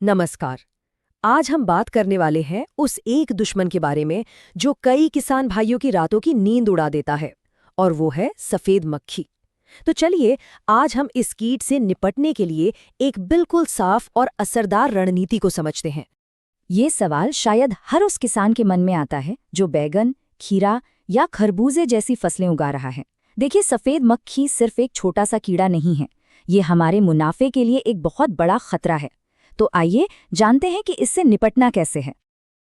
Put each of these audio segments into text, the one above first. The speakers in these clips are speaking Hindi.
नमस्कार। आज हम बात करने वाले हैं उस एक दुश्मन के बारे में जो कई किसान भाइयों की रातों की नींद उड़ा देता है, और वो है सफेद मक्खी। तो चलिए, आज हम इस कीट से निपटने के लिए एक बिल्कुल साफ और असरदार रणनीति को समझते हैं। ये सवाल शायद हर उस किसान के मन में आता है जो बैगन, खीरा या खरबूजे जैसी फसलें उगा रहा है। देखिए, सफेद मक्खी सिर्फ एक छोटा सा कीड़ा नहीं है, ये हमारे मुनाफे के लिए एक बहुत बड़ा खतरा है। तो आइए जानते हैं कि इससे निपटना कैसे है।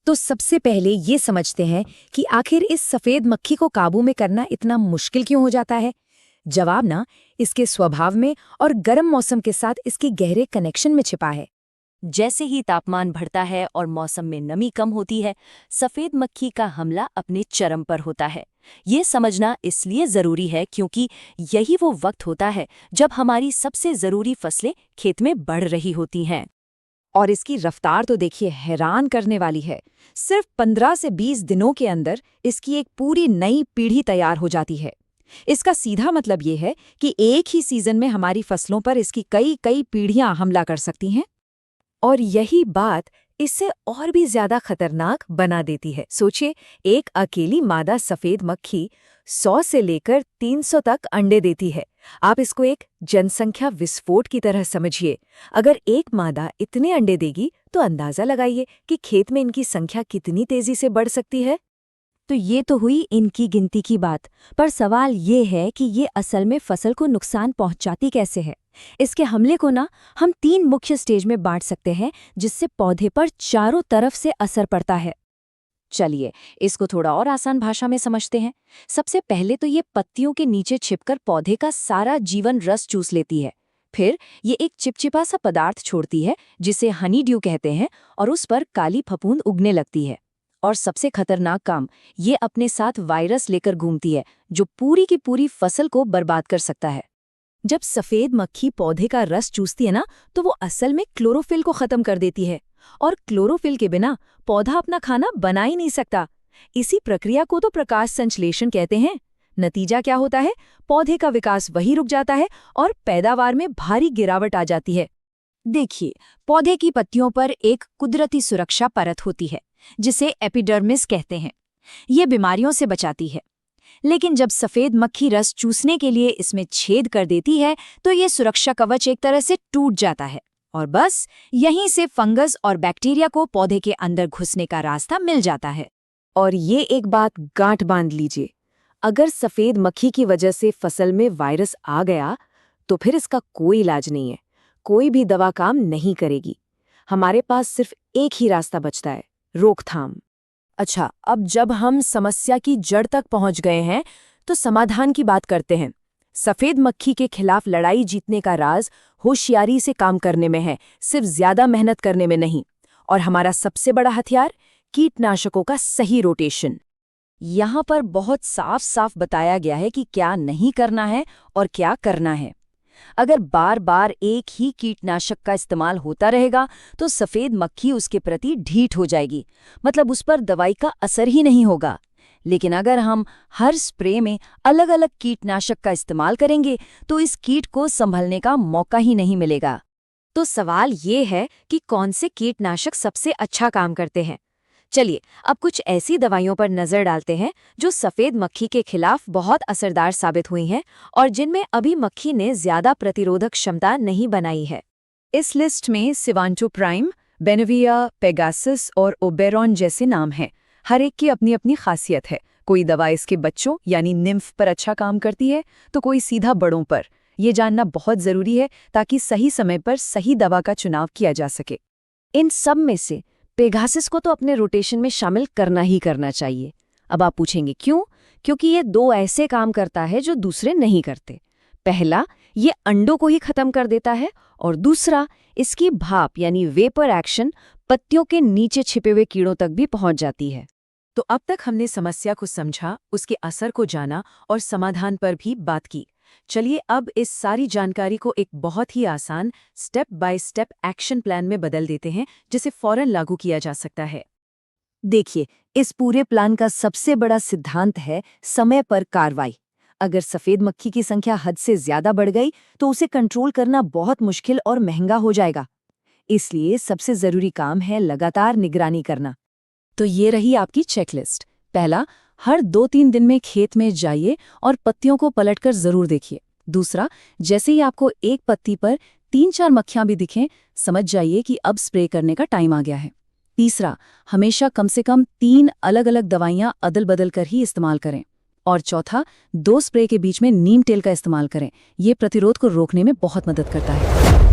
तो सबसे पहले ये समझते हैं कि आखिर इस सफेद मक्खी को काबू में करना इतना मुश्किल क्यों हो जाता है। जवाब ना इसके स्वभाव में और गर्म मौसम के साथ इसके गहरे कनेक्शन में छिपा है। जैसे ही तापमान बढ़ता है और मौसम में नमी कम होती है, सफेद मक्खी का हमला अपने चरम पर होता है। ये समझना इसलिए जरूरी है क्योंकि यही वो वक्त होता है जब हमारी सबसे जरूरी फसलें खेत में बढ़ रही होती हैं। और इसकी रफ्तार तो देखिए हैरान करने वाली है। सिर्फ 15 से 20 दिनों के अंदर इसकी एक पूरी नई पीढ़ी तैयार हो जाती है। इसका सीधा मतलब ये है कि एक ही सीजन में हमारी फसलों पर इसकी कई कई पीढ़ियां हमला कर सकती हैं। और यही बात इससे और भी ज्यादा खतरनाक बना देती है। सोचिए, एक अकेली मादा सफेद मक्खी 100 से लेकर 300 तक अंडे देती है। आप इसको एक जनसंख्या विस्फोट की तरह समझिए। अगर एक मादा इतने अंडे देगी तो अंदाजा लगाइए कि खेत में इनकी संख्या कितनी तेजी से बढ़ सकती है। तो ये तो हुई इनकी गिनती की बात, पर सवाल ये है कि ये असल में फसल को नुकसान पहुंचाती कैसे है। इसके हमले को ना हम 3 मुख्य स्टेज में बांट सकते हैं, जिससे पौधे पर चारों तरफ से असर पड़ता है। चलिए, इसको थोड़ा और आसान भाषा में समझते हैं। सबसे पहले तो ये पत्तियों के नीचे छिपकर पौधे का सारा जीवन रस चूस लेती है। फिर ये एक चिपचिपा सा पदार्थ छोड़ती है जिसे हनी ड्यू कहते हैं, और उस पर काली फफूंद उगने लगती है। और सबसे खतरनाक काम, ये अपने साथ वायरस लेकर घूमती है जो पूरी की पूरी फसल को बर्बाद कर सकता है। जब सफेद मक्खी पौधे का रस चूसती है ना, तो वो असल में क्लोरोफिल को खत्म कर देती है, और क्लोरोफिल के बिना पौधा अपना खाना बना ही नहीं सकता। इसी प्रक्रिया को तो प्रकाश संश्लेषण कहते हैं। नतीजा क्या होता है? पौधे का विकास वहीं रुक जाता है और पैदावार में भारी गिरावट आ जाती है। देखिए, पौधे की पत्तियों पर एक कुदरती सुरक्षा परत होती है जिसे एपिडर्मिस कहते हैं। ये बीमारियों से बचाती है। लेकिन जब सफेद मक्खी रस चूसने के लिए इसमें छेद कर देती है, तो ये सुरक्षा कवच एक तरह से टूट जाता है, और बस यहीं से फंगस और बैक्टीरिया को पौधे के अंदर घुसने का रास्ता मिल जाता है। और ये एक बात गांठ बांध लीजिए, अगर सफेद मक्खी की वजह से फसल में वायरस आ गया तो फिर इसका कोई इलाज नहीं है। कोई भी दवा काम नहीं करेगी। हमारे पास सिर्फ एक ही रास्ता बचता है, रोकथाम। अच्छा, अब जब हम समस्या की जड़ तक पहुंच गए हैं तो समाधान की बात करते हैं। सफेद मक्खी के खिलाफ लड़ाई जीतने का राज होशियारी से काम करने में है, सिर्फ ज्यादा मेहनत करने में नहीं। और हमारा सबसे बड़ा हथियार, कीटनाशकों का सही रोटेशन। यहाँ पर बहुत साफ साफ बताया गया है कि क्या नहीं करना है और क्या करना है। अगर बार बार एक ही कीटनाशक का इस्तेमाल होता रहेगा तो सफेद मक्खी उसके प्रति ढीठ हो जाएगी, मतलब उस पर दवाई का असर ही नहीं होगा। लेकिन अगर हम हर स्प्रे में अलग अलग कीटनाशक का इस्तेमाल करेंगे तो इस कीट को संभलने का मौका ही नहीं मिलेगा। तो सवाल ये है कि कौन से कीटनाशक सबसे अच्छा काम करते हैं। चलिए, अब कुछ ऐसी दवाइयों पर नजर डालते हैं जो सफेद मक्खी के खिलाफ बहुत असरदार साबित हुई हैं और जिनमें अभी मक्खी ने ज्यादा प्रतिरोधक क्षमता नहीं बनाई है। इस लिस्ट में सिवांटो प्राइम, बेनेविया, पेगासस और ओबेरॉन जैसे नाम हैं। हर एक की अपनी अपनी खासियत है। कोई दवा इसके बच्चों यानी निम्फ पर अच्छा काम करती है तो कोई सीधा बड़ों पर। ये जानना बहुत जरूरी है ताकि सही समय पर सही दवा का चुनाव किया जा सके। इन सब में से पेगासस को तो अपने रोटेशन में शामिल करना ही करना चाहिए। अब आप पूछेंगे क्यों? क्योंकि ये 2 ऐसे काम करता है जो दूसरे नहीं करते। पहला, ये अंडों को ही खत्म कर देता है, और दूसरा, इसकी भाप यानी वेपर एक्शन पत्तियों के नीचे छिपे हुए कीड़ों तक भी पहुंच जाती है। तो अब तक हमने समस्या को समझा, उसके असर को जाना और समाधान पर भी बात की। चलिए अब इस सारी जानकारी को एक बहुत ही आसान step by step action plan में बदल देते हैं जिसे फौरन लागू किया जा सकता है। देखिए, इस पूरे प्लान का सबसे बड़ा सिद्धांत है समय पर कार्रवाई। अगर सफेद मक्खी की संख्या हद से ज्यादा बढ़ गई तो उसे कंट्रोल करना बहुत मुश्किल और महंगा हो जाएगा। इसलिए सबसे जरूरी काम है लगातार निगरानी करना। तो ये रही आपकी चेकलिस्ट। पहला, हर 2-3 दिन में खेत में जाइए और पत्तियों को पलटकर जरूर देखिए। दूसरा, जैसे ही आपको एक पत्ती पर 3-4 मक्खियां भी दिखें, समझ जाइए कि अब स्प्रे करने का टाइम आ गया है। तीसरा, हमेशा कम से कम 3 अलग-अलग दवाइयां अदल-बदल कर ही इस्तेमाल करें। और चौथा, 2 स्प्रे के बीच में नीम तेल का इस्तेमाल करें। ये प्रतिरोध को रोकने में बहुत मदद करता है।